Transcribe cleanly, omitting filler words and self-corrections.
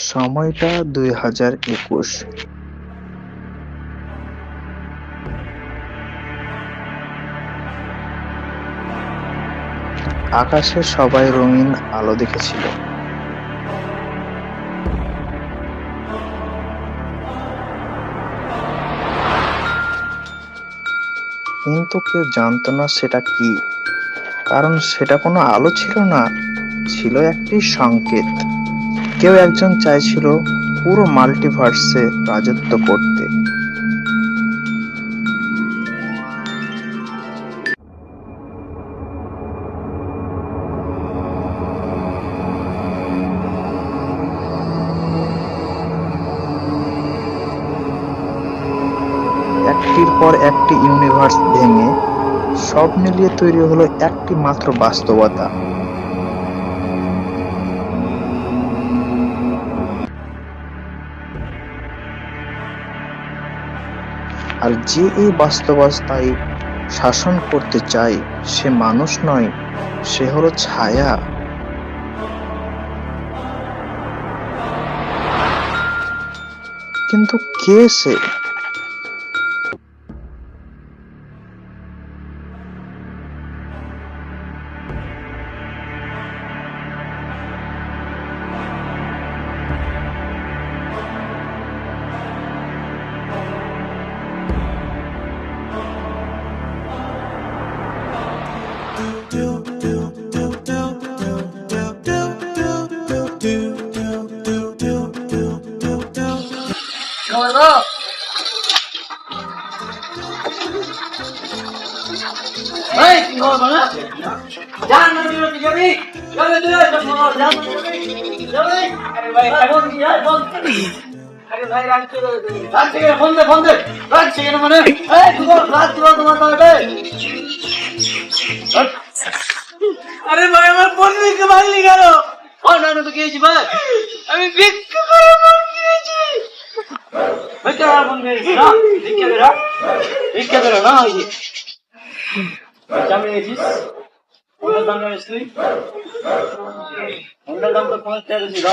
সময়টা 2021। আকাশে সবাই রঙিন আলো দেখেছিল, কিন্তু কেউ জানতো না সেটা কি, কারণ সেটা কোনো আলো ছিল না, ছিল একটি সংকেত। কেউ একজন চাইছিল পুরো মাল্টিভার্সে রাজত্ব করতে। একটির পর একটি ইউনিভার্স ভেঙে সব মিলিয়ে তৈরি হলো একটি মাত্র বাস্তবতা। আর যে এই বাস্তবতায় শাসন করতে চায় সে মানুষ নয়, সে হলো ছায়া। কিন্তু কে সে? আরে ভাই আমার বন্ধুকে মারলি কেন? তো কি হয়েছে ভাই? আমি ভিক্ষা করে মন দিয়েছি। ভিক্ষা করে মন দিয়েছি না? ভিক্ষা করে না ওই যে জামে গেছিস? ওটার দাম জানিস তুই? ওটার দাম তো 5 টাকা ছিল।